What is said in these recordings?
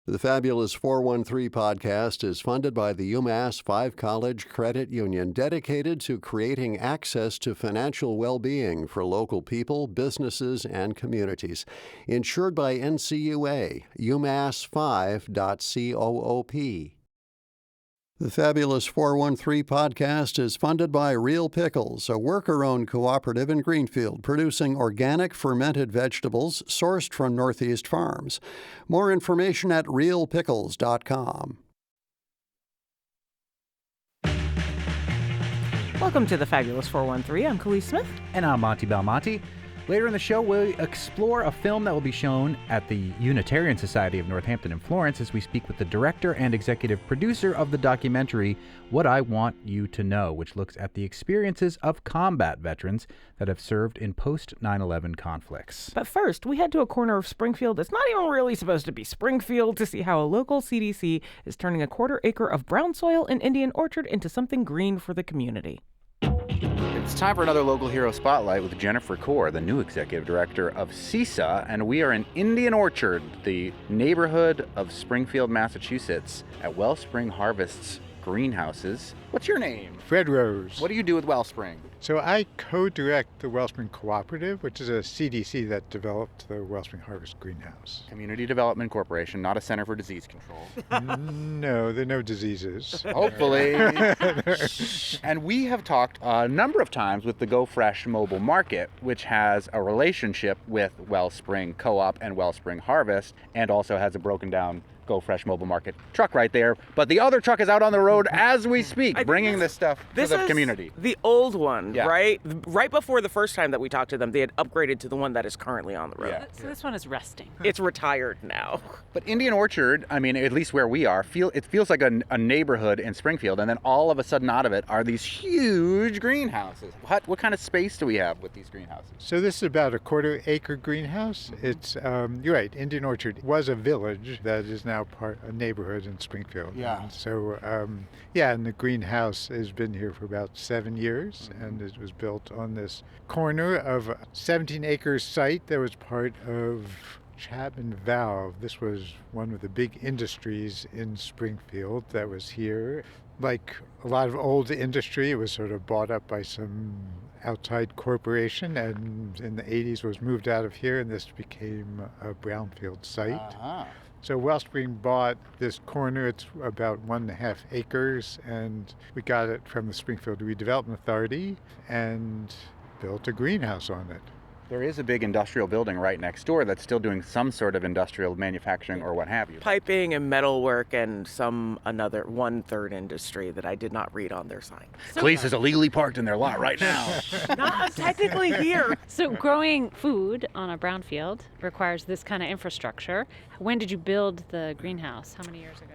The Fabulous 413 podcast is funded by the UMass 5 College Credit Union, dedicated to creating access to financial well-being for local people, businesses, and communities. Insured by NCUA, umass5.coop. The Fabulous 413 podcast is funded by Real Pickles, a worker-owned cooperative in Greenfield, producing organic fermented vegetables sourced from Northeast farms. More information at realpickles.com. Welcome to the Fabulous 413. I'm Khalees Smith. And I'm Monty Belmonte. Later in the show, we'll explore a film that will be shown at the Unitarian Society of Northampton in Florence as we speak with the director and executive producer of the documentary, What I Want You to Know, which looks at the experiences of combat veterans that have served in post-9/11 conflicts. But first, we head to a corner of Springfield that's not even really supposed to be Springfield to see how a local CDC is turning a quarter-acre of brown soil in Indian Orchard into something green for the community. It's time for another Local Hero Spotlight with Jennifer Kaur, the new executive director of CISA, and we are in Indian Orchard, the neighborhood of Springfield, Massachusetts, at Wellspring Harvest's greenhouses. What's your name? Fred Rose. What do you do with Wellspring? So I co-direct the Wellspring Cooperative, which is a CDC that developed the Wellspring Harvest Greenhouse. Community Development Corporation, not a Center for Disease Control. No, there are no diseases. Hopefully. And we have talked a number of times with the Go Fresh Mobile Market, which has a relationship with Wellspring Co-op and Wellspring Harvest, and also has a broken down Go Fresh Mobile Market truck right there. But the other truck is out on the road as we speak, bringing this stuff to the community. The old one, Yeah. right? Right before the first time that we talked to them, they had upgraded to the one that is currently on the road. Yeah. So this one is resting. It's retired now. But Indian Orchard, I mean, at least where we are, it feels like a neighborhood in Springfield, and then all of a sudden out of it are these huge greenhouses. What kind of space do we have with these greenhouses? So this is about a quarter-acre greenhouse. It's, you're right, Indian Orchard was a village that is now a neighborhood in Springfield. Yeah. And so, and the greenhouse has been here for about 7 years, and it was built on this corner of a 17-acre site that was part of Chapman Valve. This was one of the big industries in Springfield that was here. Like a lot of old industry, it was sort of bought up by some outside corporation, and in the 80s was moved out of here, and this became a brownfield site. Uh-huh. So Wellspring bought this corner. It's about 1.5 acres, and we got it from the Springfield Redevelopment Authority and built a greenhouse on it. There is a big industrial building right next door that's still doing some sort of industrial manufacturing or what have you. Piping and metalwork and another 1/3 industry that I did not read on their sign. Police is illegally parked in their lot right now. Not technically here. So growing food on a brownfield requires this kind of infrastructure. When did you build the greenhouse? How many years ago?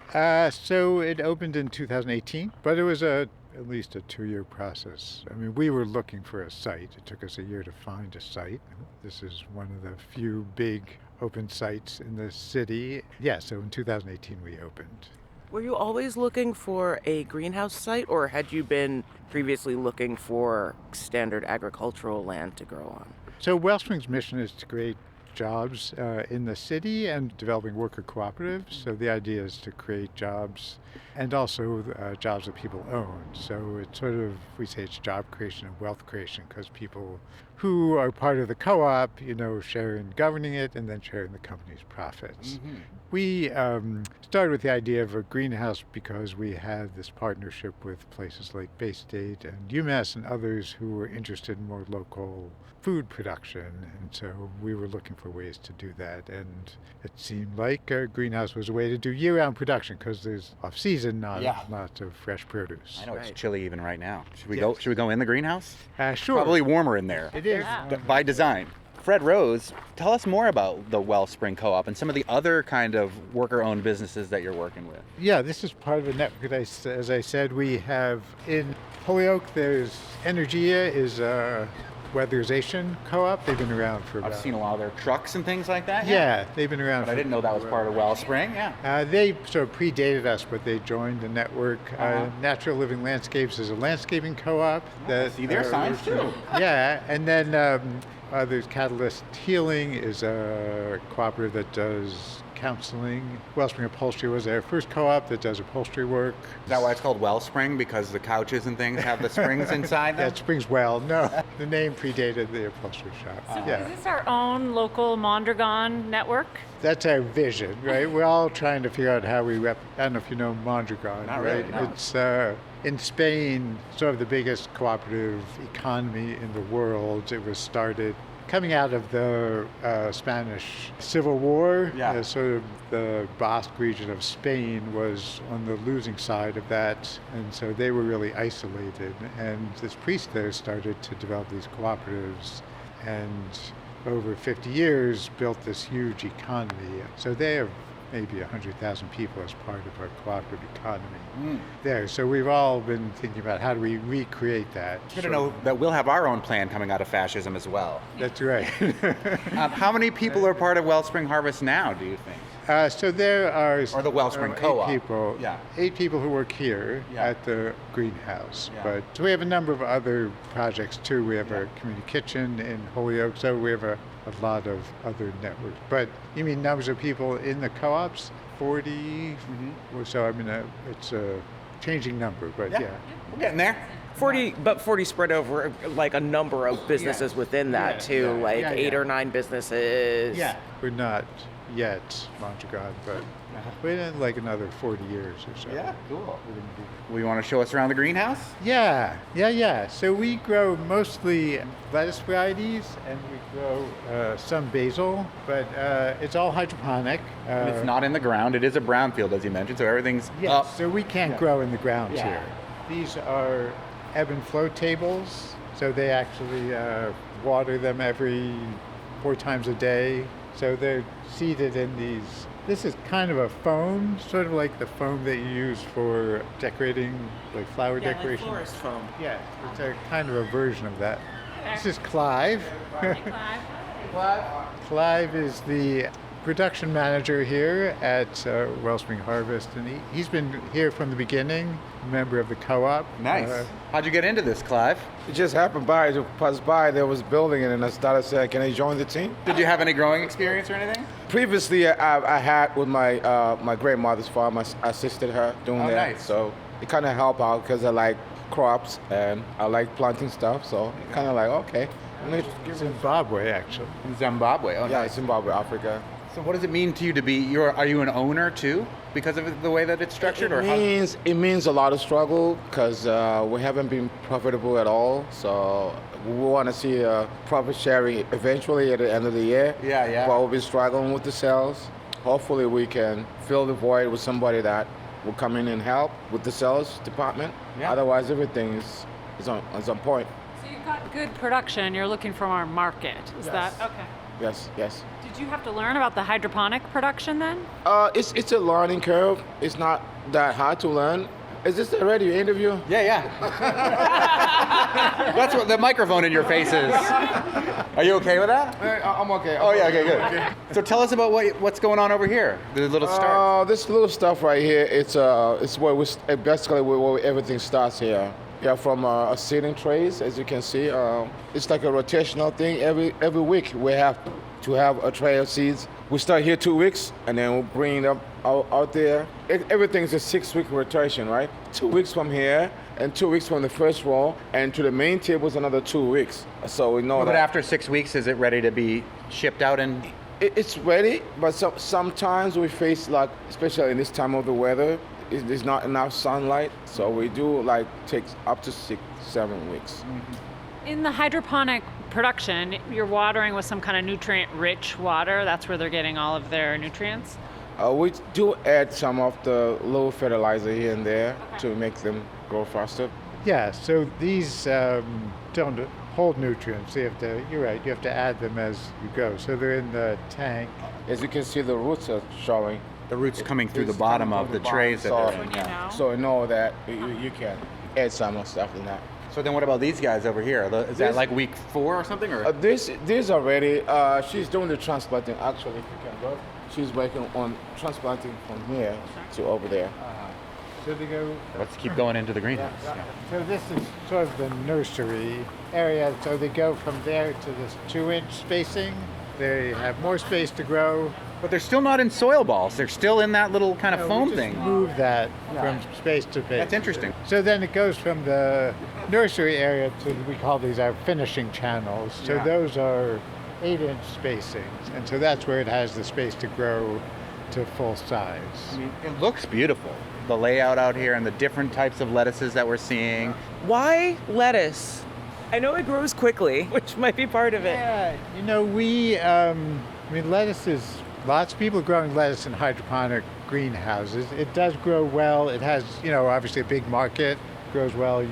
So it opened in 2018, but it was at least a 2-year process. I mean, we were looking for a site. It took us a year to find a site. This is one of the few big open sites in the city. Yeah, so in 2018 we opened. Were you always looking for a greenhouse site, or had you been previously looking for standard agricultural land to grow on? So Wellspring's mission is to create jobs in the city and developing worker cooperatives. So the idea is to create jobs and also jobs that people own. So it's sort of, we say it's job creation and wealth creation, because people who are part of the co-op, share in governing it and then share in the company's profits. Mm-hmm. We started with the idea of a greenhouse because we had this partnership with places like Bay State and UMass and others who were interested in more local food production, and so we were looking for ways to do that, and it seemed like a greenhouse was a way to do year-round production because there's off-season, not lots of fresh produce. I know Right. it's chilly even right now. Should we go in the greenhouse? Sure. Probably warmer in there. It is. By design. Fred Rose, tell us more about the Wellspring Co-op and some of the other kind of worker-owned businesses that you're working with. Yeah, this is part of a network. As I said, we have in Holyoke, there's Energia is a weatherization co-op. They've been around for about... I've seen a lot of their trucks and things like that. Yeah, they've been around But I didn't know that was part of Wellspring. Yeah. They sort of predated us, but they joined the network. Natural Living Landscapes is a landscaping co-op. See their signs too. Yeah, and then there's Catalyst Healing is a cooperative that does counseling. Wellspring Upholstery was our first co-op that does upholstery work. Is that why it's called Wellspring? Because the couches and things have the springs inside them? That springs well. No, the name predated the upholstery shop. So is this our own local Mondragon network? That's our vision, right? We're all trying to figure out how we I don't know if you know Mondragon, Not right? really, no. It's in Spain, sort of the biggest cooperative economy in the world. It was started coming out of the Spanish Civil War. Yeah. Sort of the Basque region of Spain was on the losing side of that, and so they were really isolated. And this priest there started to develop these cooperatives, and over 50 years built this huge economy. So they have maybe 100,000 people as part of our cooperative economy there. So we've all been thinking about how do we recreate that. Good to know that we'll have our own plan coming out of fascism as well. That's right. How many people are part of Wellspring Harvest now, do you think? So there are Or the Wellspring 8 Co-op. people, Yeah. 8 people who work here Yeah. at the greenhouse. Yeah. But so we have a number of other projects too. We have a community kitchen in Holyoke, so we have a lot of other networks. But you mean numbers of people in the co-ops? 40 or so. I mean, it's a changing number, but yeah. We're getting there. 40 spread over like a number of businesses within that too, like 8 or 9 businesses. We're not yet Mondragon, but in like another 40 years or so. Yeah, cool. We're gonna be. We want to show us around the greenhouse? Yeah. So we grow mostly lettuce varieties, and we grow some basil, but it's all hydroponic. And it's not in the ground. It is a brownfield, as you mentioned, so everything's Yes, up. so we can't grow in the ground Yeah. here. These are ebb and flow tables, so they actually water them every 4 times a day. So they're seated in these. This is kind of a foam, sort of like the foam that you use for decorating, like flower decoration. Like florist foam. Yeah, it's a kind of a version of that. This is Clive. Clive is the production manager here at Wellspring Harvest, and he's been here from the beginning, a member of the co-op. Nice. How'd you get into this, Clive? It just happened by, to pass by, there was building it, and I started saying, can I join the team? Did you have any growing experience or anything? Previously, I had with my grandmother's farm, I assisted her doing Oh, that. nice. So it kind of helped out because I like crops and I like planting stuff. So kind of like, okay. I'm gonna give it- Zimbabwe, actually. In Zimbabwe. Oh, yeah, nice. Zimbabwe, Africa. So what does it mean to you to be, are you an owner too because of the way that it's structured? It means a lot of struggle because we haven't been profitable at all. So we want to see a profit sharing eventually at the end of the year. Yeah. But we'll be struggling with the sales. Hopefully we can fill the void with somebody that will come in and help with the sales department. Yeah. Otherwise everything is on point. So you've got good production. You're looking for our market. Is that okay? Yes. Did you have to learn about the hydroponic production then? It's a learning curve. It's not that hard to learn. Is this a radio interview? Yeah. That's what the microphone in your face is. Are you okay with that? I'm okay. Oh, yeah, okay, good. So tell us about what's going on over here, the little start. This little stuff right here, it's where basically where everything starts here. Yeah, from seeding trays, as you can see, it's like a rotational thing. Every week we have to have a tray of seeds. We start here 2 weeks, and then we'll bring them out there. Everything's a 6-week rotation, right? 2 weeks from here, and 2 weeks from the first row, and to the main table is another 2 weeks. So we know But that. after 6 weeks, is it ready to be shipped out and? It's ready, but sometimes we face, like, especially in this time of the weather, there's not enough sunlight, so we do take up to 6-7 weeks. In the hydroponic production, you're watering with some kind of nutrient-rich water. That's where they're getting all of their nutrients. We do add some of the low fertilizer here and there to make them grow faster. Yeah, so these don't hold nutrients. You're right, you have to add them as you go. So they're in the tank. As you can see, the roots are showing. The roots coming through the It's bottom coming of from the the trays that bottom, they're in. You know. So you know that you can add some of stuff in that. So then what about these guys over here? Is that This- like week 4 or something? Or? This already, she's doing the transplanting actually, if you can look. She's working on transplanting from here to over there. So they go. Let's keep going into the greenhouse. Yeah. So this is sort of the nursery area. So they go from there to this 2-inch spacing. They have more space to grow. But they're still not in soil balls. They're still in that little kind of foam we just thing. move that from space to space. That's interesting. So then it goes from the nursery area to, we call these our finishing channels. So Yeah. those are 8-inch spacings. And so that's where it has the space to grow to full size. I mean, it looks beautiful. The layout out here and the different types of lettuces that we're seeing. Why lettuce? I know it grows quickly, which might be part of it. Yeah, lettuce is, lots of people are growing lettuce in hydroponic greenhouses. It does grow well. It has, obviously a big market. Grows well,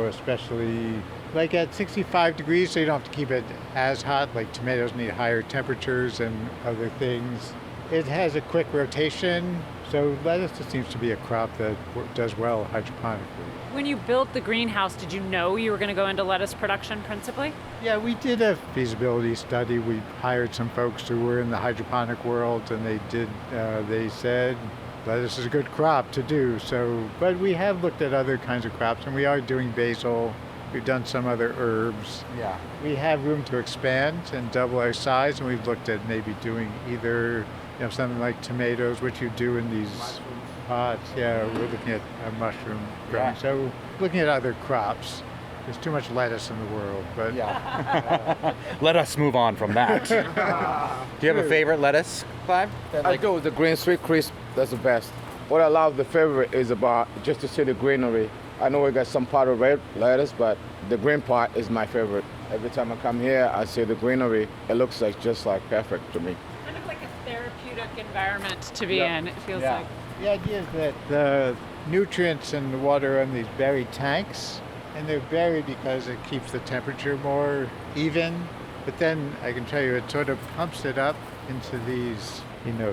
especially like at 65 degrees, so you don't have to keep it as hot. Like tomatoes need higher temperatures and other things. It has a quick rotation, so lettuce just seems to be a crop that does well hydroponically. When you built the greenhouse, did you know you were going to go into lettuce production principally? Yeah, we did a feasibility study. We hired some folks who were in the hydroponic world, and they said lettuce is a good crop to do. So, but we have looked at other kinds of crops, and we are doing basil. We've done some other herbs. Yeah. We have room to expand and double our size, and we've looked at maybe doing either something like tomatoes, which you do in these pots. Yeah, we're looking at a mushroom growing. Yeah. So looking at other crops. There's too much lettuce in the world, but Let us move on from that. Do you have a favorite lettuce, Clive? I go with the green sweet crisp. That's the best. What I love the favorite is about just to see the greenery. I know we got some part of red lettuce, but the green part is my favorite. Every time I come here, I see the greenery. It looks like just like perfect to me. Kind of like a therapeutic environment to be in, it feels like. the idea is that the nutrients and the water are in these buried tanks, and they're buried because it keeps the temperature more even. But then I can tell you, it sort of pumps it up into these,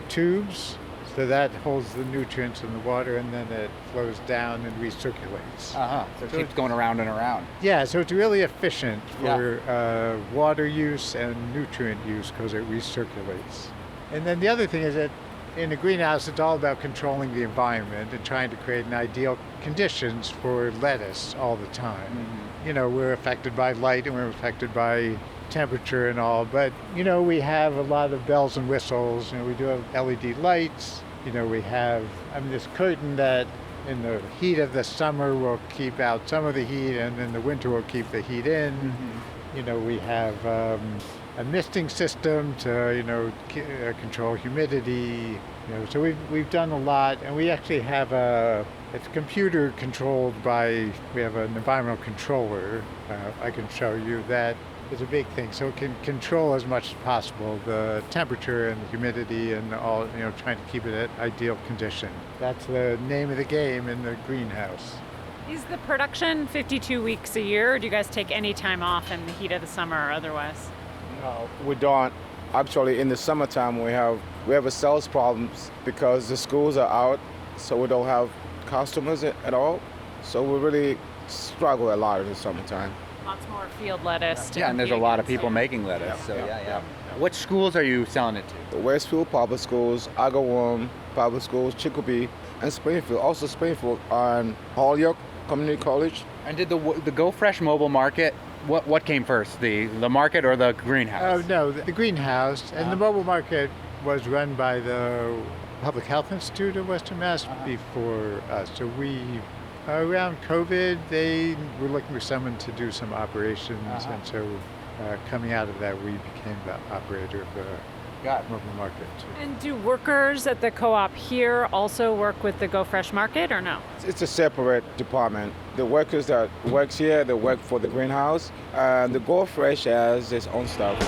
tubes. So that holds the nutrients in the water, and then it flows down and recirculates. So it keeps going around and around. Yeah, so it's really efficient for water use and nutrient use because it recirculates. And then the other thing is that in a greenhouse, it's all about controlling the environment and trying to create an ideal conditions for lettuce all the time. Mm-hmm. We're affected by light and we're affected by temperature and all, but we have a lot of bells and whistles. We do have LED lights. We have this curtain that in the heat of the summer will keep out some of the heat, and in the winter will keep the heat in. Mm-hmm. We have a misting system to control humidity. So we've done a lot, and we actually have it's computer controlled by, we have an environmental controller. I can show you that. Is a big thing, so it can control as much as possible the temperature and the humidity and all, trying to keep it at ideal condition. That's the name of the game in the greenhouse. Is the production 52 weeks a year, or do you guys take any time off in the heat of the summer or otherwise? No, we don't. Actually, in the summertime, we have a sales problems because the schools are out, so we don't have customers at all. So we really struggle a lot in the summertime. Lots more field lettuce. And there's a lot of people making lettuce. Which schools are you selling it to? The Westfield Public Schools, Agawam Public Schools, Chicopee, and Springfield. Also Springfield and Holyoke Community College. And did the Go Fresh mobile market, what came first, the market or the greenhouse? Oh, no, the greenhouse. And the mobile market was run by the Public Health Institute of Western Mass before us. So around COVID, they were looking for someone to do some operations, and so coming out of that, we became the operator of the mobile market. And do workers at the co-op here also work with the Go Fresh market, or no? It's a separate department. The workers that works here, they work for the greenhouse, and the Go Fresh has its own stuff.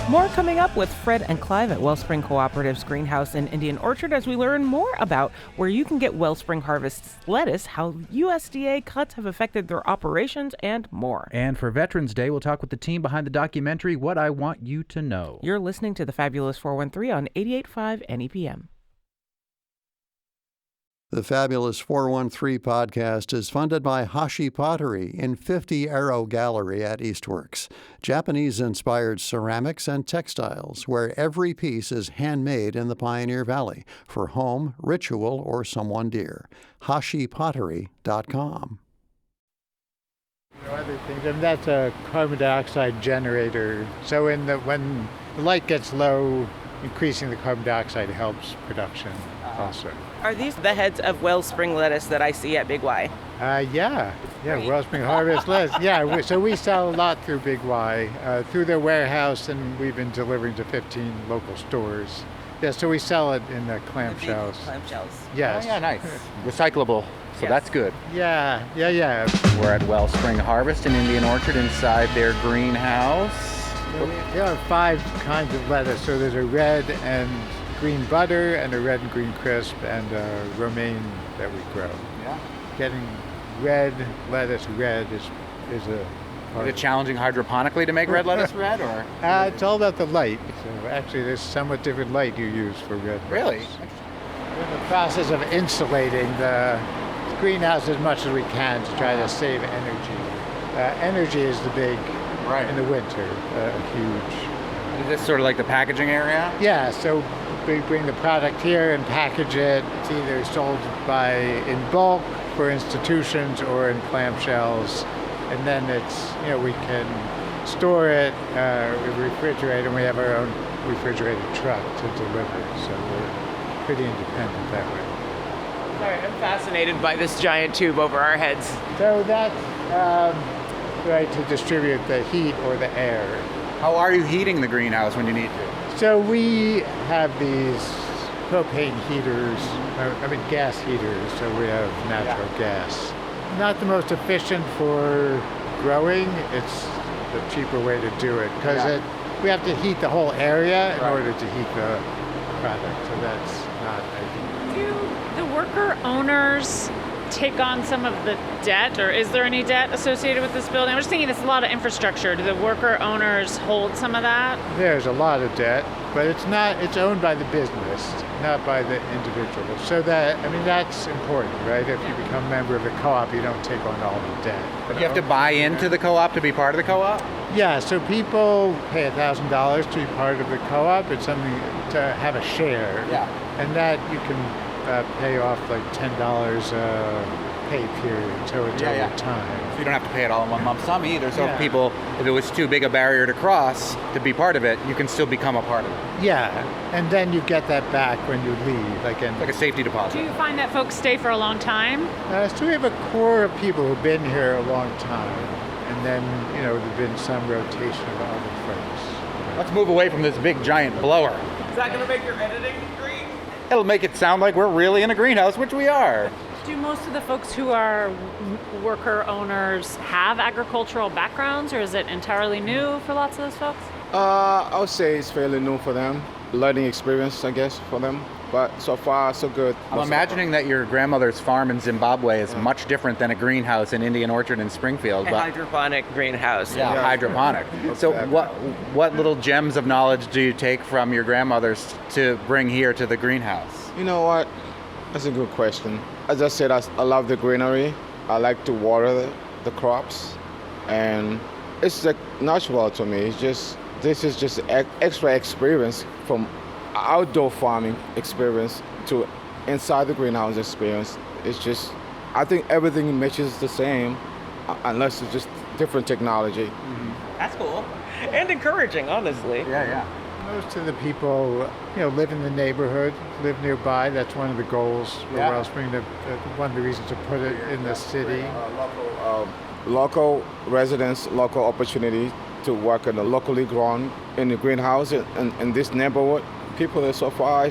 More coming up with Fred and Clive at Wellspring Cooperative's greenhouse in Indian Orchard as we learn more about where you can get Wellspring Harvest's lettuce, how USDA cuts have affected their operations, and more. And for Veterans Day, we'll talk with the team behind the documentary, What I Want You to Know. You're listening to the Fabulous 413 on 88.5 NEPM. The Fabulous 413 podcast is funded by Hashi Pottery in 50 Arrow Gallery at Eastworks. Japanese-inspired ceramics and textiles, where every piece is handmade in the Pioneer Valley for home, ritual, or someone dear. HashiPottery.com. Other things, and that's a carbon dioxide generator. So when the light gets low, increasing the carbon dioxide helps production also. Are these the heads of wellspring lettuce that I see at Big Y? Yeah, Wellspring Harvest lettuce. Yeah, so we sell a lot through Big Y, through their warehouse, and we've been delivering to 15 local stores. Yeah, so we sell it in the clamshells. Yes. Oh, yeah, nice. Recyclable, so that's good. Yeah. We're at Wellspring Harvest in Indian Orchard inside their greenhouse. There are 5 kinds of lettuce. So there's a red and green butter, and a red and green crisp, and a romaine that we grow. Yeah. Getting red lettuce red is a Is it challenging hydroponically to make red lettuce red, or? It's all about the light. So actually, there's somewhat different light you use for red Really? lettuce. We're in the process of insulating the greenhouse as much as we can to try to save energy. Energy is the big, in the winter, huge. Is this sort of like the packaging area? Yeah, so we bring the product here and package it. It's either sold in bulk for institutions or in clamshells. And then we can store it, we refrigerate, and we have our own refrigerated truck to deliver. So we're pretty independent that way. Sorry, I'm fascinated by this giant tube over our heads. So that's to distribute the heat or the air. How are you heating the greenhouse when you need to? So we have these propane heaters, gas heaters, so we have natural gas. Not the most efficient for growing, it's the cheaper way to do it, because we have to heat the whole area in order to heat the product, so that's not ideal. Do the worker owners take on some of the debt, or is there any debt associated with this building? I'm just thinking it's a lot of infrastructure. Do the worker owners hold some of that? There's a lot of debt, but it's owned by the business, not by the individual. So that's important, right? If you become a member of the co-op, you don't take on all the debt. But you have to buy into the co-op to be part of the co-op? Yeah, so people pay $1,000 to be part of the co-op. It's something to have a share. Yeah. And that you can pay off like $10 pay period, so it's over time. So you don't have to pay it all in one lump sum either. So if it was too big a barrier to cross to be part of it, you can still become a part of it. Yeah, and then you get that back when you leave. Like a safety deposit. Do you find that folks stay for a long time? So we have a core of people who've been here a long time, and then, there's been some rotation of other folks. Let's move away from this big giant blower. Is that going to make your editing green? It'll make it sound like we're really in a greenhouse, which we are. Do most of the folks who are worker owners have agricultural backgrounds, or is it entirely new for lots of those folks? I would say it's fairly new for them. Learning experience, I guess, for them. But so far, so good. I'm imagining that your grandmother's farm in Zimbabwe is much different than a greenhouse in Indian Orchard in Springfield. A hydroponic greenhouse. Yeah, hydroponic. So what little gems of knowledge do you take from your grandmother's to bring here to the greenhouse? You know what? That's a good question. As I said, I love the greenery. I like to water the crops. And it's like natural to me. This is just extra experience from outdoor farming experience to inside the greenhouse experience. I think everything matches the same unless it's just different technology. Mm-hmm. That's cool. And encouraging, honestly. Yeah. Most of the people, live in the neighborhood, live nearby. That's one of the goals for Wellspring, one of the reasons to put it in the city. Local residents, local opportunity to work in a locally grown in the greenhouse in this neighborhood. People are so far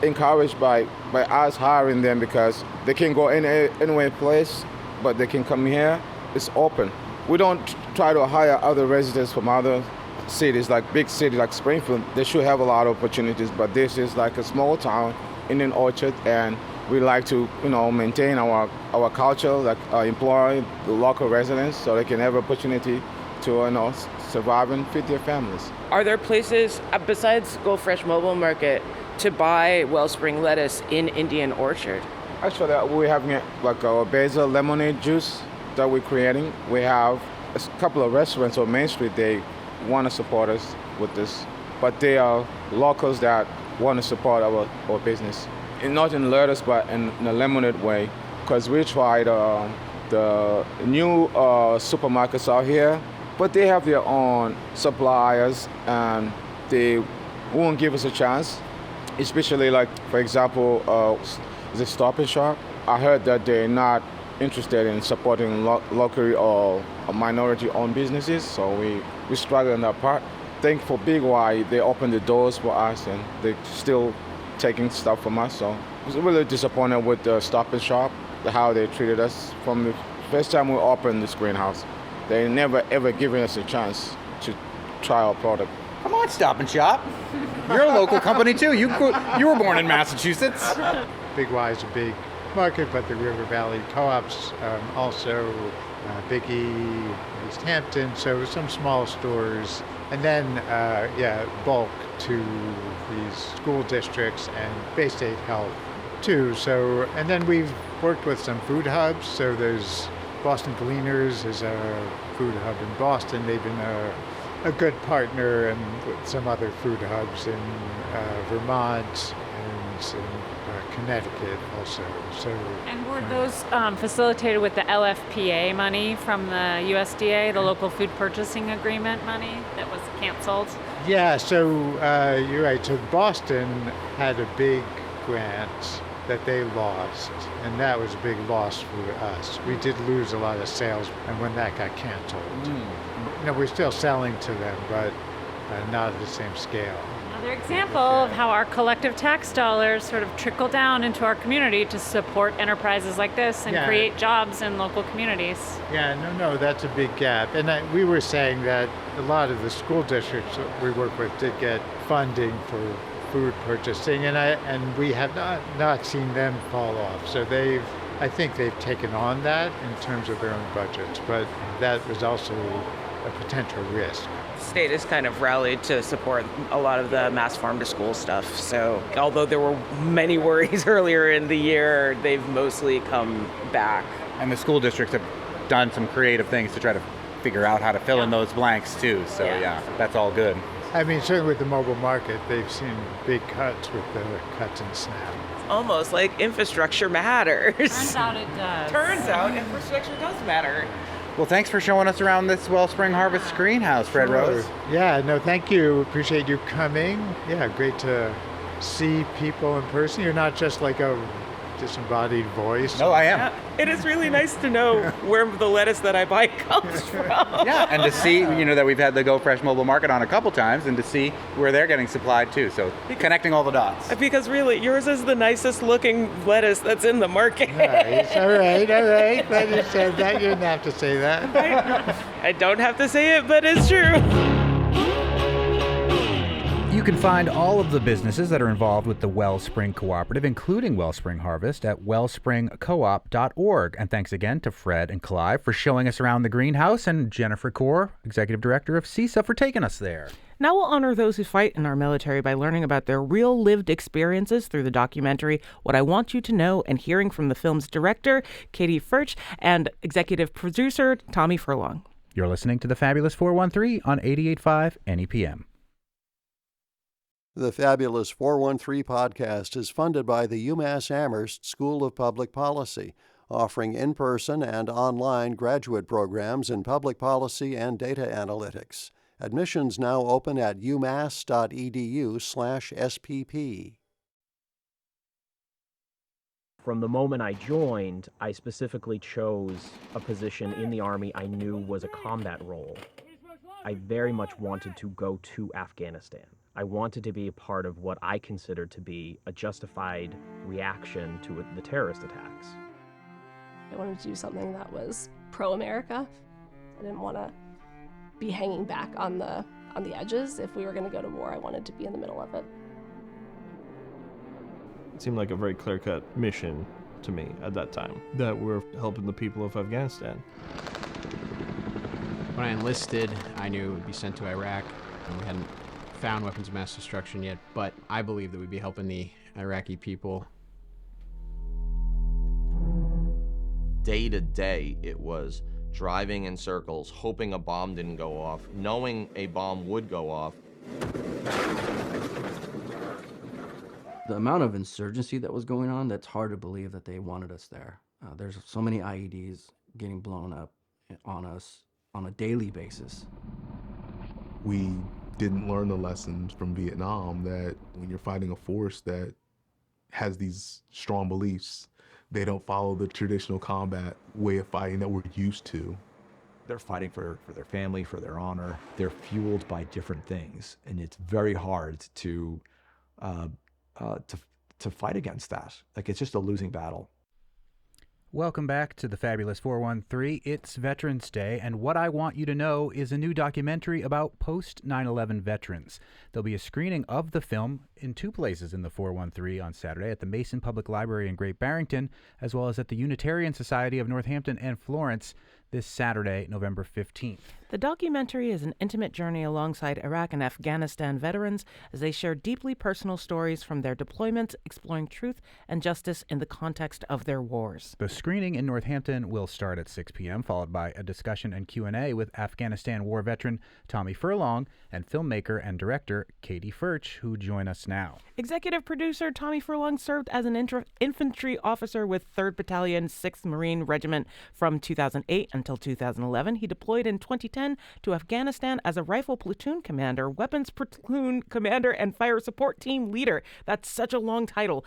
encouraged by us hiring them because they can go anywhere place, but they can come here. It's open. We don't try to hire other residents from other cities, like big cities like Springfield. They should have a lot of opportunities, but this is like a small town, Indian Orchard, and we like to, maintain our culture, like employ the local residents so they can have opportunity to, survive and feed their families. Are there places besides Go Fresh Mobile Market to buy Wellspring lettuce in Indian Orchard? Actually, we're having like our basil lemonade juice that we're creating. We have a couple of restaurants on Main Street. They want to support us with this, but they are locals that want to support our business. And not in lettuce, but in a lemonade way, because we tried the the new supermarkets out here, but they have their own suppliers and they won't give us a chance, especially like, for example, the Stop and Shop. I heard that they're not interested in supporting locally or minority-owned businesses, so we struggle in that part. I think for Big Y, they opened the doors for us and they're still taking stuff from us, so I was really disappointed with the Stop and Shop, how they treated us from the first time we opened this greenhouse. They never ever given us a chance to try our product. Come on, Stop and Shop. You're a local company too. You were born in Massachusetts. Big Y is a big market, but the River Valley Co-ops also, Biggie, East Hampton, so some small stores, and then bulk to these school districts and Bay State Health too. So, and then we've worked with some food hubs. So there's Boston Gleaners is a food hub in Boston. They've been a good partner, and with some other food hubs in Vermont and in Connecticut also. So, and were those facilitated with the LFPA money from the USDA, the Local Food Purchasing Agreement money that was canceled? Yeah, so you're right. So Boston had a big grant that they lost, and that was a big loss for us. We did lose a lot of sales, and when that got canceled, we're still selling to them, but not at the same scale. Another example of how our collective tax dollars sort of trickle down into our community to support enterprises like this and create jobs in local communities. Yeah, no, that's a big gap. And we were saying that a lot of the school districts that we work with did get funding for food purchasing, and we have not seen them fall off. So I think they've taken on that in terms of their own budgets, but that was also a potential risk. State has kind of rallied to support a lot of the mass farm to school stuff. So although there were many worries earlier in the year, they've mostly come back. And the school districts have done some creative things to try to figure out how to fill in those blanks too. So that's all good. I mean, certainly with the mobile market, they've seen big cuts with the cuts in SNAP. Almost like infrastructure matters. Turns out it does. Turns out infrastructure does matter. Well, thanks for showing us around this Wellspring Harvest greenhouse, Fred Rose. Yeah, no, thank you. Appreciate you coming. Yeah, great to see people in person. You're not just like a disembodied voice. No, I am. Yeah, it is really nice to know where the lettuce that I buy comes from. Yeah, and to see, that we've had the Go Fresh mobile market on a couple times, and to see where they're getting supplied too. So connecting all the dots. Because really, yours is the nicest looking lettuce that's in the market. Nice. All right. Glad you said that. You didn't have to say that. I don't have to say it, but it's true. You can find all of the businesses that are involved with the Wellspring Cooperative, including Wellspring Harvest, at wellspringcoop.org. And thanks again to Fred and Clive for showing us around the greenhouse, and Jennifer Kaur, Executive Director of CISA, for taking us there. Now we'll honor those who fight in our military by learning about their real lived experiences through the documentary What I Want You to Know, and hearing from the film's director, Katie Furch, and executive producer, Tommy Furlong. You're listening to the Fabulous 413 on 88.5 NEPM. The Fabulous 413 podcast is funded by the UMass Amherst School of Public Policy, offering in-person and online graduate programs in public policy and data analytics. Admissions now open at umass.edu/SPP. From the moment I joined, I specifically chose a position in the Army I knew was a combat role. I very much wanted to go to Afghanistan. I wanted to be a part of what I considered to be a justified reaction to the terrorist attacks. I wanted to do something that was pro-America. I didn't want to be hanging back on the edges. If we were going to go to war, I wanted to be in the middle of it. It seemed like a very clear-cut mission to me at that time, that we're helping the people of Afghanistan. When I enlisted, I knew it would be sent to Iraq, and we hadn't found weapons of mass destruction yet, but I believed that we'd be helping the Iraqi people. Day to day, it was driving in circles, hoping a bomb didn't go off, knowing a bomb would go off. The amount of insurgency that was going on, that's hard to believe that they wanted us there. There's so many IEDs getting blown up on us on a daily basis. We didn't learn the lessons from Vietnam that when you're fighting a force that has these strong beliefs, they don't follow the traditional combat way of fighting that we're used to. They're fighting for their family, for their honor. They're fueled by different things, and it's very hard to uh, to fight against that. Like, it's just a losing battle. Welcome back to the Fabulous 413. It's Veterans Day, and What I Want You to Know is a new documentary about post 9/11 veterans. There'll be a screening of the film in two places in the 413 on Saturday, at the Mason Public Library in Great Barrington, as well as at the Unitarian Society of Northampton and Florence this Saturday, November 15th. The documentary is an intimate journey alongside Iraq and Afghanistan veterans as they share deeply personal stories from their deployments, exploring truth and justice in the context of their wars. The screening in Northampton will start at 6 p.m., followed by a discussion and Q&A with Afghanistan war veteran Tommy Furlong and filmmaker and director Katie Furch, who join us now. Executive producer Tommy Furlong served as an infantry officer with 3rd Battalion, 6th Marine Regiment from 2008 until 2011. He deployed in 2010 to Afghanistan as a rifle platoon commander, weapons platoon commander, and fire support team leader. That's such a long title.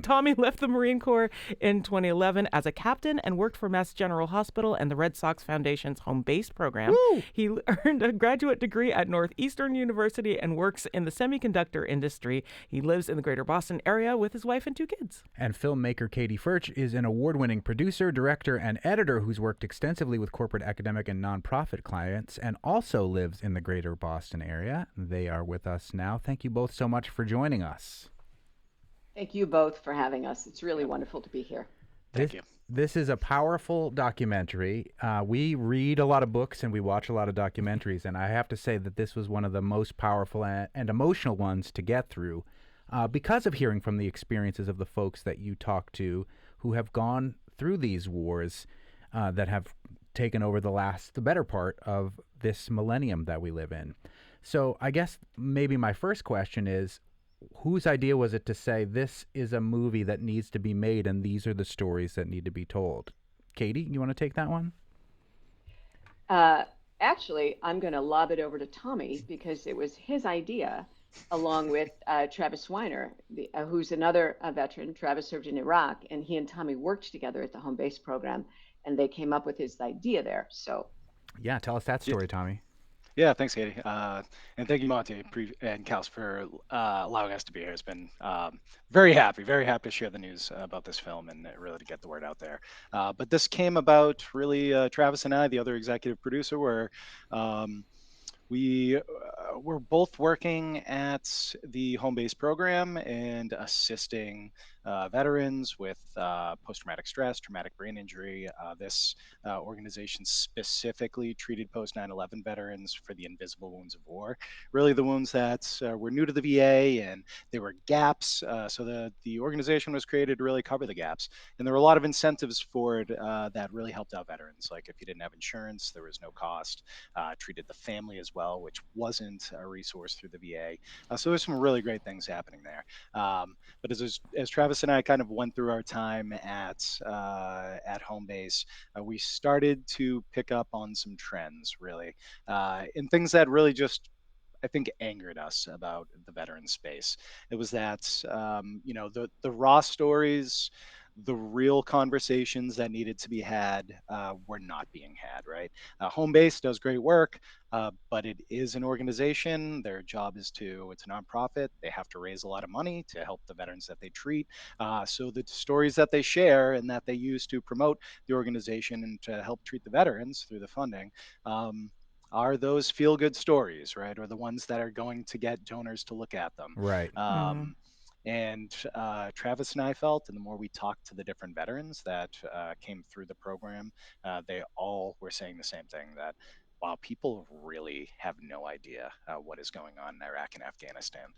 Tommy left the Marine Corps in 2011 as a captain and worked for Mass General Hospital and the Red Sox Foundation's home base program. Woo! He earned a graduate degree at Northeastern University and works in the semiconductor industry. He lives in the greater Boston area with his wife and 2 kids. And filmmaker Katie Furch is an award-winning producer, director, and editor who's worked extensively with corporate, academic, and nonprofit clients, and also lives in the greater Boston area. They are with us now. Thank you both so much for joining us. Thank you both for having us. It's really wonderful to be here. Thank you. This is a powerful documentary. We read a lot of books and we watch a lot of documentaries, and I have to say that this was one of the most powerful and emotional ones to get through because of hearing from the experiences of the folks that you talk to who have gone through these wars that have taken over the better part of this millennium that we live in. So I guess maybe my first question is, whose idea was it to say this is a movie that needs to be made and these are the stories that need to be told? Katie, you want to take that one? Actually, I'm going to lob it over to Tommy because it was his idea, along with Travis Weiner, who's another veteran. Travis served in Iraq, and he and Tommy worked together at the home base program, and they came up with his idea there. So, yeah, tell us that story, Tommy. Yeah, thanks, Katie. And thank you, Monty and Kels, for allowing us to be here. It's been very happy to share the news about this film and really to get the word out there. But this came about really, Travis and I, the other executive producer, were we were both working at the home base program and assisting veterans with post-traumatic stress, traumatic brain injury. This organization specifically treated post 9/11 veterans for the invisible wounds of war, really the wounds that were new to the VA, and there were gaps. So the organization was created to really cover the gaps. And there were a lot of incentives for it that really helped out veterans. Like if you didn't have insurance, there was no cost. Treated the family as well, which wasn't a resource through the VA. So there's some really great things happening there. But as Travis and I kind of went through our time at home base, we started to pick up on some trends, really, and things that really just, I think, angered us about the veteran space. It was that the raw stories, the real conversations that needed to be had were not being had, right? Home base does great work, but it is an organization. Their job is it's a nonprofit. They have to raise a lot of money to help the veterans that they treat. So the stories that they share and that they use to promote the organization and to help treat the veterans through the funding are those feel-good stories, right? Or the ones that are going to get donors to look at them. Right. And Travis and I felt, and the more we talked to the different veterans that came through the program, they all were saying the same thing, that wow, people really have no idea what is going on in Iraq and Afghanistan.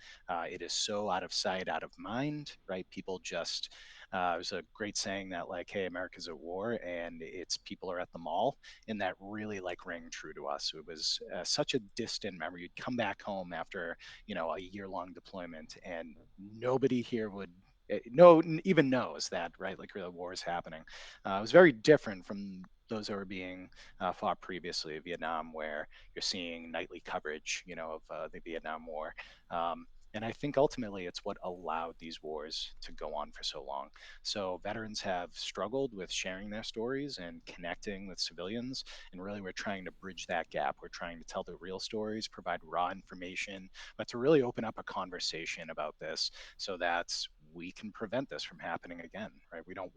It is so out of sight, out of mind, right? People just, there's a great saying that like, hey, America's at war and it's people are at the mall, and that really like rang true to us. It was such a distant memory. You'd come back home after, a year-long deployment and nobody here would even knows that, right? Like the war is happening. It was very different from those that were being fought previously, Vietnam, where you're seeing nightly coverage, of the Vietnam War. And I think ultimately it's what allowed these wars to go on for so long. So veterans have struggled with sharing their stories and connecting with civilians. And really, we're trying to bridge that gap. We're trying to tell the real stories, provide raw information, but to really open up a conversation about this so that we can prevent this from happening again, right? We don't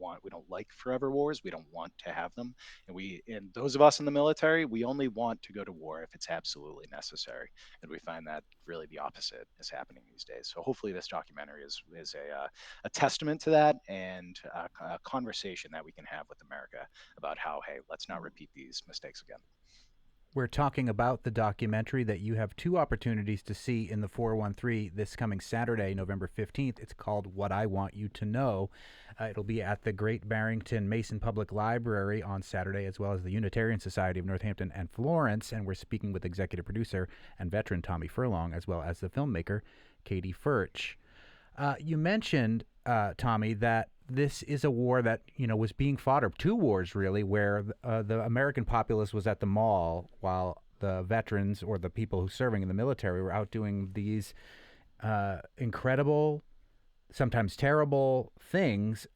like forever wars. We don't want to have them. And those of us in the military, we only want to go to war if it's absolutely necessary. And we find that really the opposite is happening these days. So hopefully this documentary is a testament to that, and a conversation that we can have with America about how, hey, let's not repeat these mistakes again. We're talking about the documentary that you have two opportunities to see in the 413 this coming Saturday, November 15th. It's called What I Want You to Know. It'll be at the Great Barrington Mason Public Library on Saturday, as well as the Unitarian Society of Northampton and Florence. And we're speaking with executive producer and veteran Tommy Furlong, as well as the filmmaker Katie Furch. You mentioned, Tommy, that this is a war that was being fought, or two wars really, where the American populace was at the mall while the veterans or the people who serving in the military were out doing these incredible, sometimes terrible things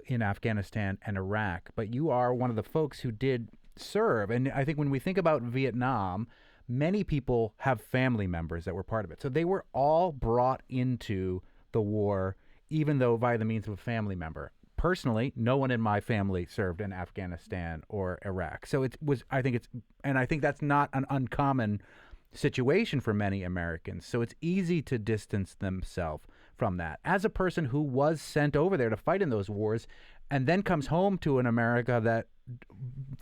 in Afghanistan and Iraq. But you are one of the folks who did serve, and I think when we think about Vietnam, many people have family members that were part of it. So they were all brought into the war, even though via the means of a family member. Personally, no one in my family served in Afghanistan or Iraq. So I think that's not an uncommon situation for many Americans. So it's easy to distance themselves from that. As a person who was sent over there to fight in those wars and then comes home to an America that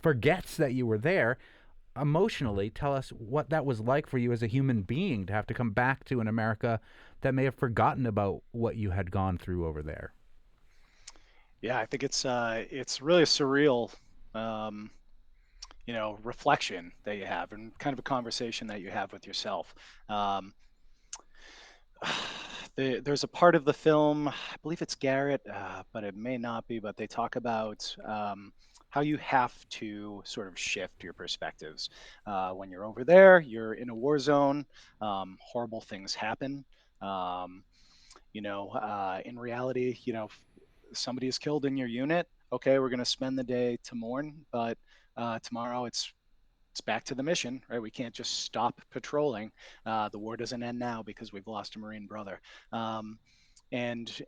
forgets that you were there, emotionally, tell us what that was like for you as a human being to have to come back to an America that may have forgotten about what you had gone through over there. Yeah, I think it's really a surreal, reflection that you have, and kind of a conversation that you have with yourself. Um, there's a part of the film, I believe it's Garrett, but it may not be, but they talk about how you have to sort of shift your perspectives. When you're over there, you're in a war zone, horrible things happen. Um, in reality, somebody is killed in your unit. Okay, we're going to spend the day to mourn, but tomorrow it's back to the mission, right? We can't just stop patrolling. The war doesn't end now because we've lost a Marine brother. Um, and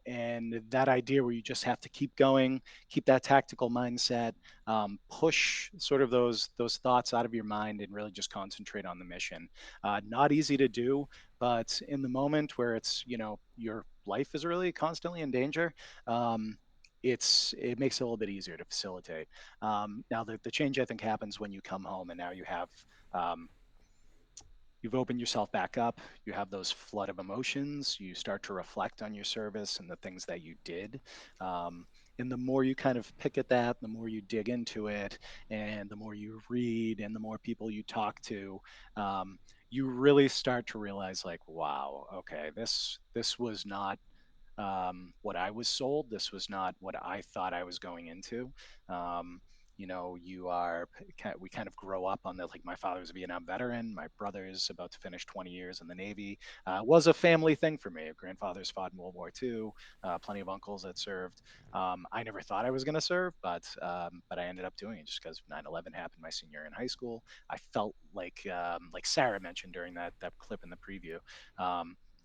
that idea where you just have to keep going, keep that tactical mindset, push sort of those thoughts out of your mind, and really just concentrate on the mission. Not easy to do, but in the moment where it's your life is really constantly in danger. It makes it a little bit easier to facilitate. Now the change I think happens when you come home and now um, you've opened yourself back up. You have those flood of emotions. You start to reflect on your service and the things that you did. Um, and the more you kind of pick at that, the more you dig into it, and the more you read, and the more people you talk to, you really start to realize, like, wow, okay, this was not what I was sold. This was not what I thought I was going into. Um, we kind of grow up on the, like, my father's a Vietnam veteran. My brother's about to finish 20 years in the Navy. Was a family thing for me. Grandfathers fought in World War II, plenty of uncles that served. I never thought I was going to serve, but I ended up doing it just because 9/11 happened my senior year in high school. I felt like Sarah mentioned during that clip in the preview.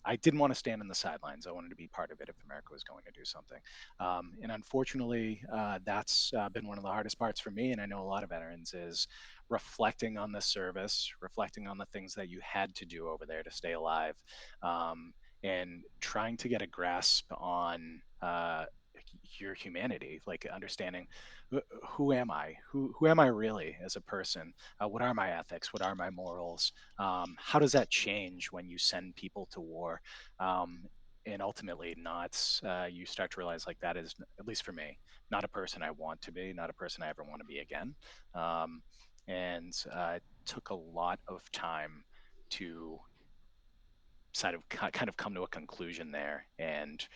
I didn't want to stand on the sidelines. I wanted to be part of it if America was going to do something. And unfortunately, that's been one of the hardest parts for me. And I know a lot of veterans is reflecting on the service, reflecting on the things that you had to do over there to stay alive, and trying to get a grasp on your humanity, like understanding who am I? Who am I really as a person? What are my ethics? What are my morals? How does that change when you send people to war? And ultimately, not you start to realize, like, that is, at least for me, not a person I want to be, not a person I ever want to be again. And it took a lot of time to kind of come to a conclusion there and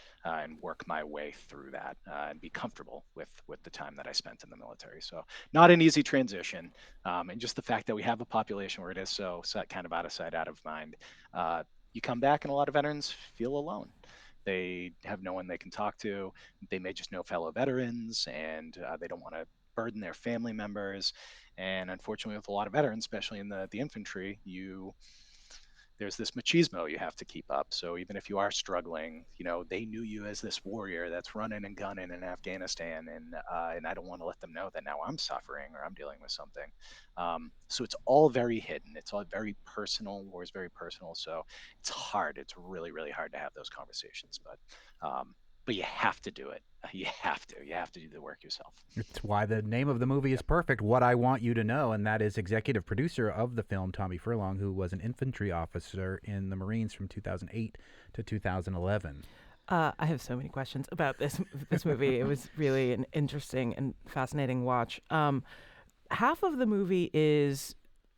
work my way through that and be comfortable with the time that I spent in the military. So not an easy transition, and just the fact that we have a population where it is so kind of out of sight, out of mind. You come back and a lot of veterans feel alone. They have no one they can talk to. They may just know fellow veterans, and they don't want to burden their family members. And unfortunately, with a lot of veterans, especially in the infantry, there's this machismo you have to keep up. So even if you are struggling, they knew you as this warrior that's running and gunning in Afghanistan, and I don't want to let them know that now I'm suffering or I'm dealing with something. So it's all very hidden. It's all very personal. War is very personal. So it's hard. It's really, really hard to have those conversations. But you have to do it. You have to. You have to do the work yourself. It's why the name of the movie is perfect, What I Want You to Know, and that is executive producer of the film, Tommy Furlong, who was an infantry officer in the Marines from 2008 to 2011. I have so many questions about this movie. It was really an interesting and fascinating watch. Half of the movie is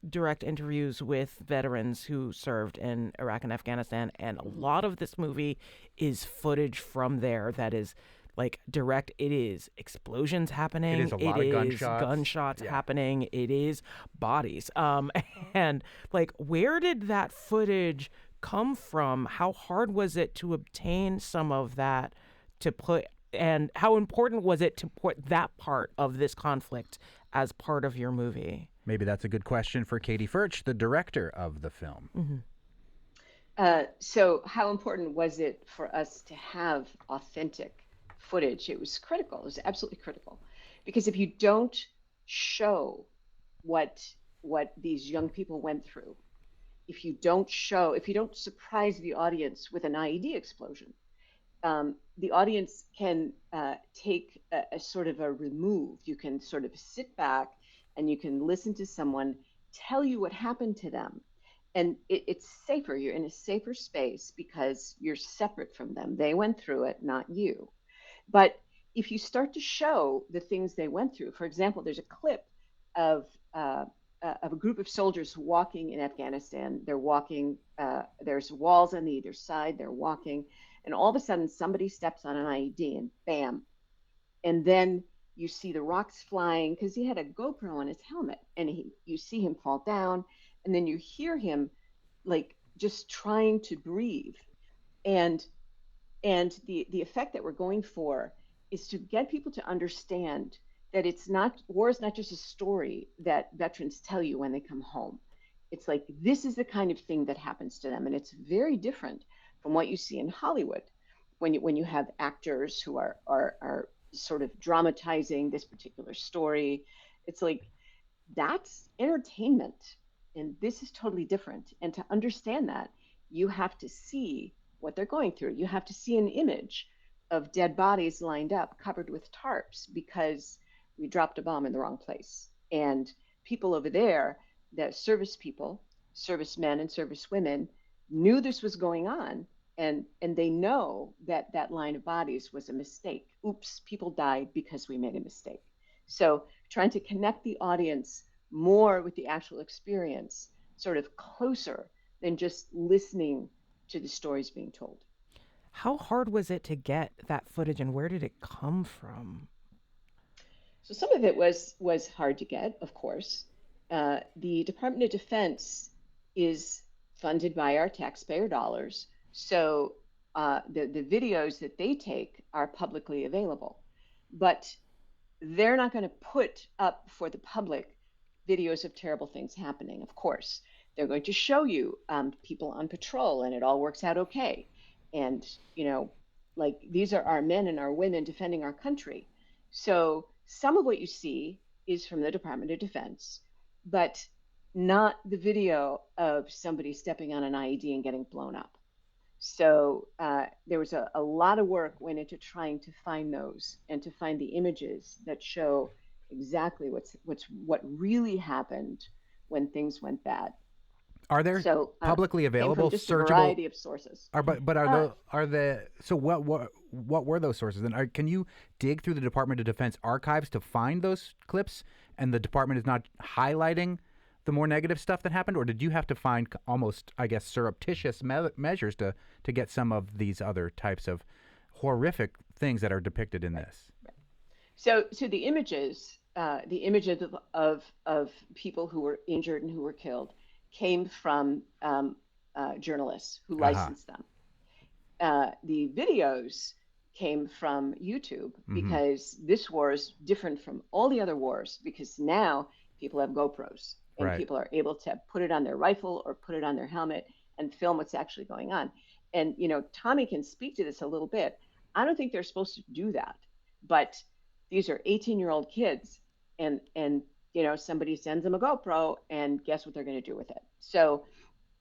direct interviews with veterans who served in Iraq and Afghanistan, and a lot of this movie is footage from there that is like direct. It is explosions happening. It is a lot of gunshots happening. It is bodies. And like, where did that footage come from? How hard was it to obtain some of that to put, and how important was it to put that part of this conflict as part of your movie? Maybe that's a good question for Katie Furch, the director of the film. Mm-hmm. So how important was it for us to have authentic footage? It was critical. It was absolutely critical. Because if you don't show what these young people went through, if you don't surprise the audience with an IED explosion, the audience can take a sort of a remove. You can sort of sit back and you can listen to someone tell you what happened to them. And it's safer. You're in a safer space because you're separate from them. They went through it, not you. But if you start to show the things they went through, for example, there's a clip of a group of soldiers walking in Afghanistan. They're walking, there's walls on either side, they're walking, and all of a sudden somebody steps on an IED and bam. And then you see the rocks flying because he had a GoPro on his helmet, and you see him fall down, and then you hear him like just trying to breathe. And the effect that we're going for is to get people to understand that war is not just a story that veterans tell you when they come home. It's like, this is the kind of thing that happens to them. And it's very different from what you see in Hollywood when you have actors who are sort of dramatizing this particular story. It's like, that's entertainment. And this is totally different. And to understand that, you have to see what they're going through. You have to see an image of dead bodies lined up, covered with tarps, because we dropped a bomb in the wrong place. And people over there, the service people, servicemen and servicewomen, knew this was going on. And they know that that line of bodies was a mistake. Oops, people died because we made a mistake. So trying to connect the audience more with the actual experience, sort of closer than just listening to the stories being told. How hard was it to get that footage, and where did it come from? So some of it was hard to get, of course. The Department of Defense is funded by our taxpayer dollars. So the videos that they take are publicly available. But they're not going to put up for the public videos of terrible things happening, of course. They're going to show you people on patrol, and it all works out okay. And, like, these are our men and our women defending our country. So some of what you see is from the Department of Defense, but not the video of somebody stepping on an IED and getting blown up. So there was a lot of work went into trying to find those and to find the images that show exactly what really happened when things went bad. Are there publicly available just searchable? A variety of sources. So what were those sources? And can you dig through the Department of Defense archives to find those clips? And the department is not highlighting the more negative stuff that happened, or did you have to find almost, I guess, surreptitious measures to get some of these other types of horrific things that are depicted in this? So the images of people who were injured and who were killed came from journalists who licensed them. The videos came from YouTube because this war is different from all the other wars because now people have GoPros and people are able to put it on their rifle or put it on their helmet and film what's actually going on. And, Tommy can speak to this a little bit. I don't think they're supposed to do that, but these are 18-year-old kids and somebody sends them a GoPro and guess what they're going to do with it. So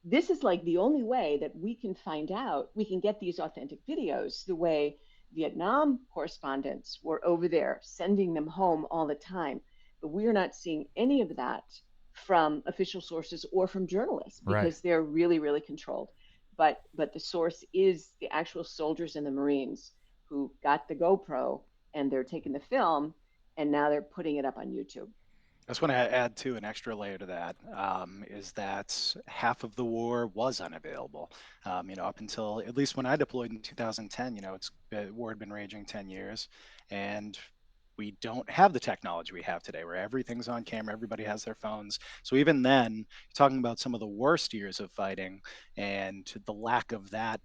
this is like the only way that we can find out, we can get these authentic videos the way Vietnam correspondents were over there sending them home all the time. But we're not seeing any of that from official sources or from journalists because they're really, really controlled. But the source is the actual soldiers and the Marines who got the GoPro and they're taking the film and now they're putting it up on YouTube. I just want to add to an extra layer to that, is that half of the war was unavailable. Up until at least when I deployed in 2010, the war had been raging 10 years, and we don't have the technology we have today where everything's on camera, everybody has their phones. So even then, you're talking about some of the worst years of fighting and the lack of that,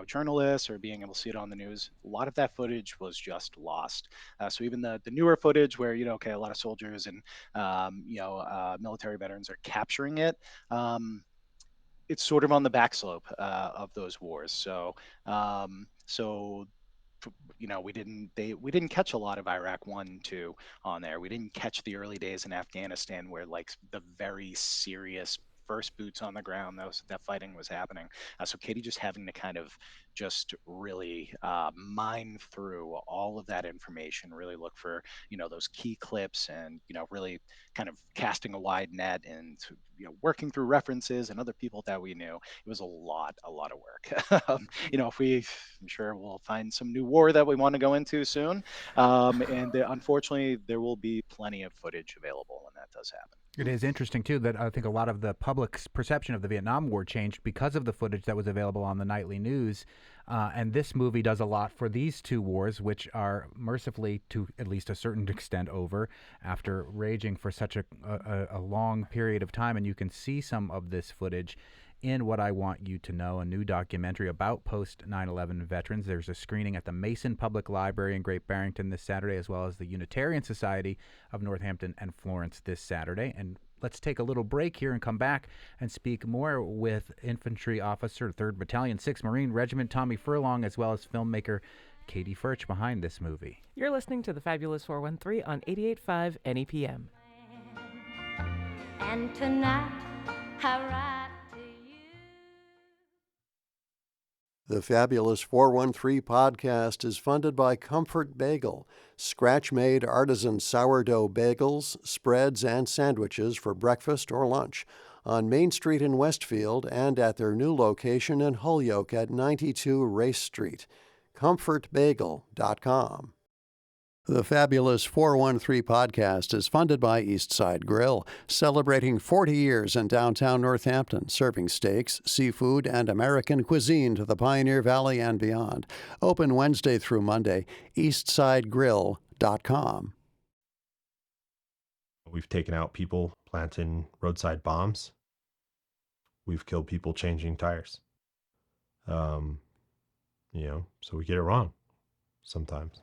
journalists or being able to see it on the news, a lot of that footage was just lost. So even the newer footage where, a lot of soldiers and, military veterans are capturing it, it's sort of on the back slope of those wars. So, we didn't catch a lot of Iraq 1, 2 on there. We didn't catch the early days in Afghanistan where like the very serious first boots on the ground that fighting was happening. So Katie just having to kind of just really mine through all of that information, really look for those key clips, and really kind of casting a wide net and working through references and other people that we knew. It was a lot of work. I'm sure we'll find some new war that we want to go into soon, and unfortunately there will be plenty of footage available when that does happen. It is interesting, too, that I think a lot of the public's perception of the Vietnam War changed because of the footage that was available on the nightly news. And this movie does a lot for these two wars, which are mercifully, to at least a certain extent, over after raging for such a long period of time. And you can see some of this footage in What I Want You to Know, a new documentary about post-9/11 veterans. There's a screening at the Mason Public Library in Great Barrington this Saturday, as well as the Unitarian Society of Northampton and Florence this Saturday. And let's take a little break here and come back and speak more with Infantry Officer, 3rd Battalion, 6th Marine Regiment, Tommy Furlong, as well as filmmaker Katie Furch behind this movie. You're listening to the Fabulous 413 on 88.5 NEPM. And tonight, I ride. The Fabulous 413 podcast is funded by Comfort Bagel, scratch-made artisan sourdough bagels, spreads, and sandwiches for breakfast or lunch on Main Street in Westfield and at their new location in Holyoke at 92 Race Street. ComfortBagel.com. The Fabulous 413 podcast is funded by Eastside Grill, celebrating 40 years in downtown Northampton, serving steaks, seafood, and American cuisine to the Pioneer Valley and beyond. Open Wednesday through Monday, eastsidegrill.com. We've taken out people planting roadside bombs. We've killed people changing tires. So we get it wrong sometimes.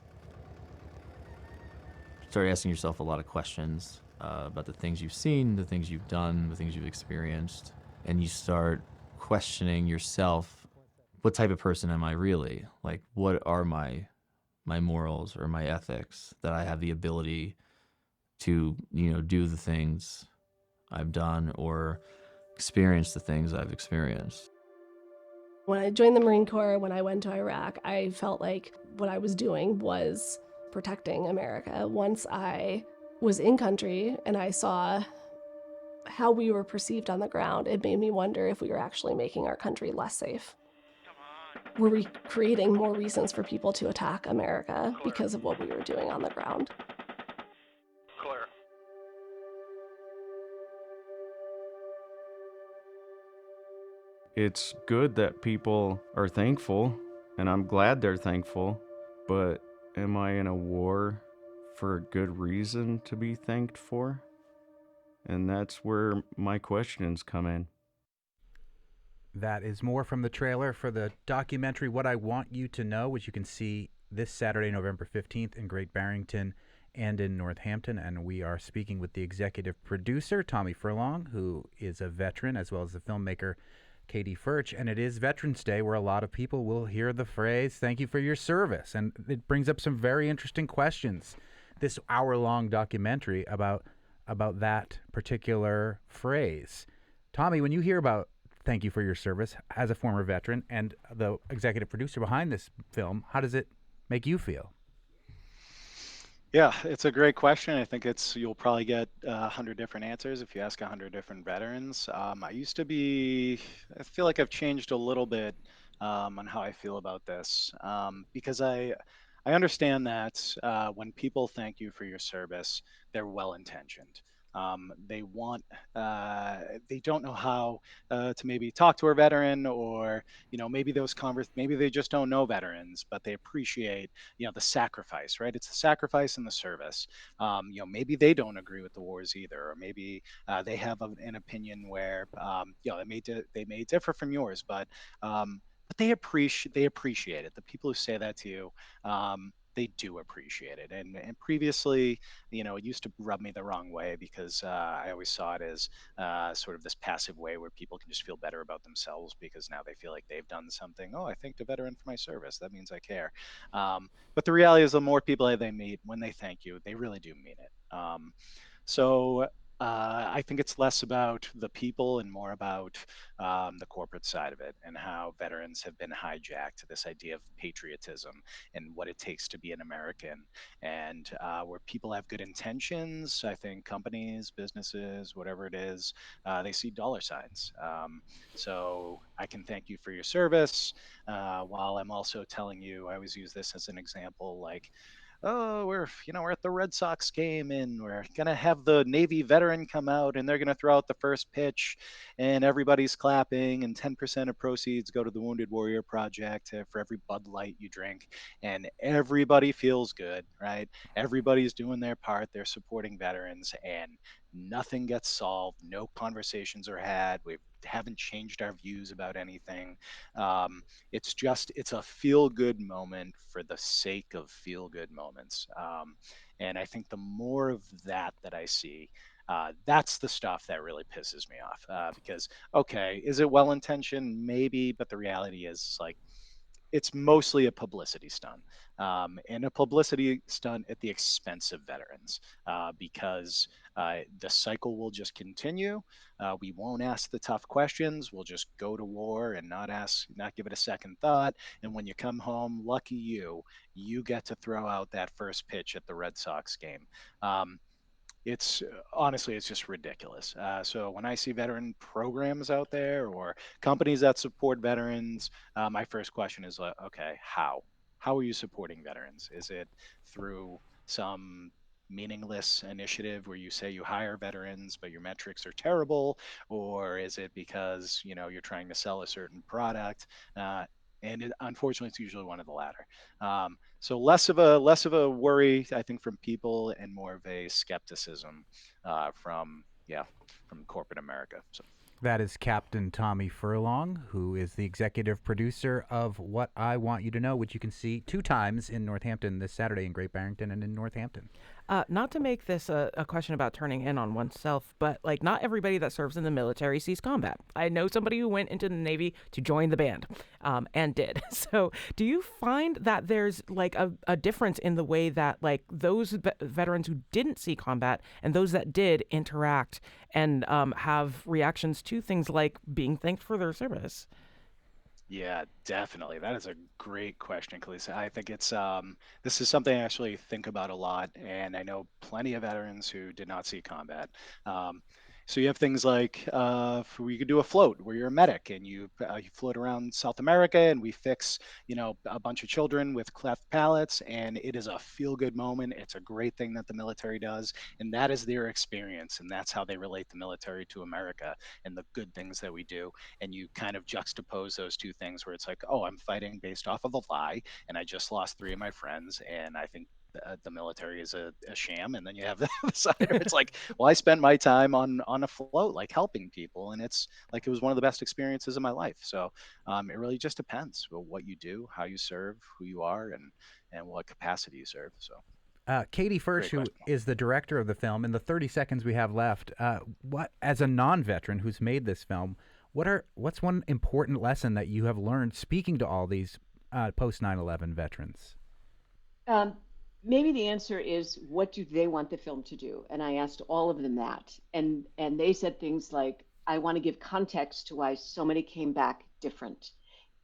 Start asking yourself a lot of questions about the things you've seen, the things you've done, the things you've experienced, and you start questioning yourself. What type of person am I really? Like, what are my morals or my ethics that I have the ability to, do the things I've done or experience the things I've experienced? When I joined the Marine Corps, when I went to Iraq, I felt like what I was doing was protecting America. Once I was in country and I saw how we were perceived on the ground, it made me wonder if we were actually making our country less safe. Were we creating more reasons for people to attack America because of what we were doing on the ground? It's good that people are thankful, and I'm glad they're thankful, but am I in a war for a good reason to be thanked for? And that's where my questions come in. That is more from the trailer for the documentary What I Want You to Know, which you can see this Saturday, November 15th in Great Barrington and in Northampton. And we are speaking with the executive producer, Tommy Furlong, who is a veteran, as well as the filmmaker, Katie Furch. And it is Veterans Day, where a lot of people will hear the phrase, "Thank you for your service." And it brings up some very interesting questions, this hour-long documentary about that particular phrase. Tommy, when you hear about "Thank you for your service" as a former veteran and the executive producer behind this film, how does it make you feel? Yeah, it's a great question. I think you'll probably get 100 different answers if you ask 100 different veterans. I feel like I've changed a little bit on how I feel about this because I understand that when people thank you for your service, they're well intentioned. They want, they don't know how to maybe talk to a veteran, or maybe maybe they just don't know veterans, but they appreciate the sacrifice, right? It's the sacrifice and the service. Maybe they don't agree with the wars either, or maybe they have an opinion where they may differ from yours, but they appreciate it. The people who say that to you, they do appreciate it. And previously, it used to rub me the wrong way because I always saw it as sort of this passive way where people can just feel better about themselves because now they feel like they've done something. Oh, I thanked a veteran for my service. That means I care. But the reality is, the more people they meet, when they thank you, they really do mean it. So I think it's less about the people and more about the corporate side of it, and how veterans have been hijacked to this idea of patriotism and what it takes to be an American. And where people have good intentions, I think companies, businesses, whatever it is, they see dollar signs. So I can thank you for your service, while I'm also telling you, I always use this as an example, like, oh, we're at the Red Sox game and we're gonna have the Navy veteran come out and they're gonna throw out the first pitch, and everybody's clapping, and 10% of proceeds go to the Wounded Warrior Project for every Bud Light you drink, and everybody feels good, right? Everybody's doing their part, they're supporting veterans, and nothing gets solved, no conversations are had, we haven't changed our views about anything. It's a feel good moment for the sake of feel good moments. And I think the more of that I see, that's the stuff that really pisses me off. Because, okay, is it well intentioned? Maybe, but the reality is, like, it's mostly a publicity stunt, and a publicity stunt at the expense of veterans, because the cycle will just continue. We won't ask the tough questions. We'll just go to war and not give it a second thought. And when you come home, lucky you get to throw out that first pitch at the Red Sox game. It's honestly, it's just ridiculous. So when I see veteran programs out there or companies that support veterans, my first question is, okay, how are you supporting veterans? Is it through some meaningless initiative where you say you hire veterans but your metrics are terrible, or is it because you're trying to sell a certain product? Unfortunately, it's usually one of the latter. So less of a worry, I think, from people, and more of a skepticism from corporate America. So. That is Captain Tommy Furlong, who is the executive producer of What I Want You to Know, which you can see 2 times in Northampton this Saturday, in Great Barrington and in Northampton. Not to make this a question about turning in on oneself, but like, not everybody that serves in the military sees combat. I know somebody who went into the Navy to join the band, and did. So do you find that there's like a difference in the way that like those veterans who didn't see combat and those that did interact and have reactions to things like being thanked for their service? Yeah, definitely. That is a great question, Kalisa. I think this is something I actually think about a lot, and I know plenty of veterans who did not see combat. Um, So you have things like you could do a float where you're a medic and you float around South America, and we fix a bunch of children with cleft palates, and it is a feel good moment. It's a great thing that the military does, and that is their experience, and that's how they relate the military to America and the good things that we do. And you kind of juxtapose those two things where it's like, oh, I'm fighting based off of a lie, and I just lost 3 of my friends, and I think the military is a sham. And then you have the other side where it's like, well, I spent my time on a float, like helping people, and it's like it was one of the best experiences of my life. So it really just depends what you do, how you serve, who you are, and what capacity you serve. So Katie Firsch, who is the director of the film, in the 30 seconds we have left, what, as a non-veteran who's made this film, what's one important lesson that you have learned speaking to all these post 9/11 veterans? Maybe the answer is, what do they want the film to do? And I asked all of them that, and they said things like, I want to give context to why so many came back different,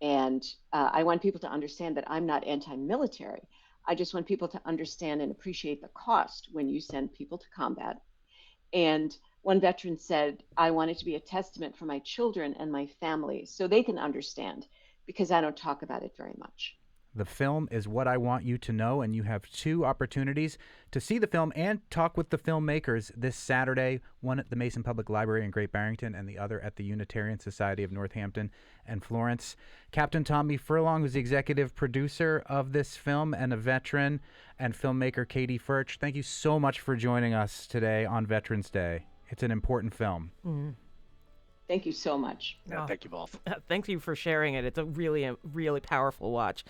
and I want people to understand that I'm not anti-military. I just want people to understand and appreciate the cost when you send people to combat. And one veteran said, I want it to be a testament for my children and my family so they can understand, because I don't talk about it very much. The film is What I Want You to Know, and you have 2 opportunities to see the film and talk with the filmmakers this Saturday, one at the Mason Public Library in Great Barrington and the other at the Unitarian Society of Northampton and Florence. Captain Tommy Furlong, who's the executive producer of this film and a veteran, and filmmaker Katie Firsch, thank you so much for joining us today on Veterans Day. It's an important film. Mm-hmm. Thank you so much. Yeah, thank you both. Thank you for sharing it. It's a really powerful watch.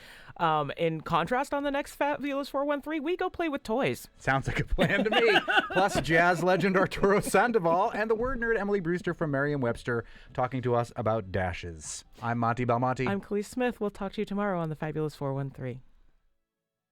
In contrast, on the next Fabulous 413, we go play with toys. Sounds like a plan to me. Plus, jazz legend Arturo Sandoval and the word nerd Emily Brewster from Merriam-Webster talking to us about dashes. I'm Monty Belmonte. I'm Khalees Smith. We'll talk to you tomorrow on the Fabulous 413.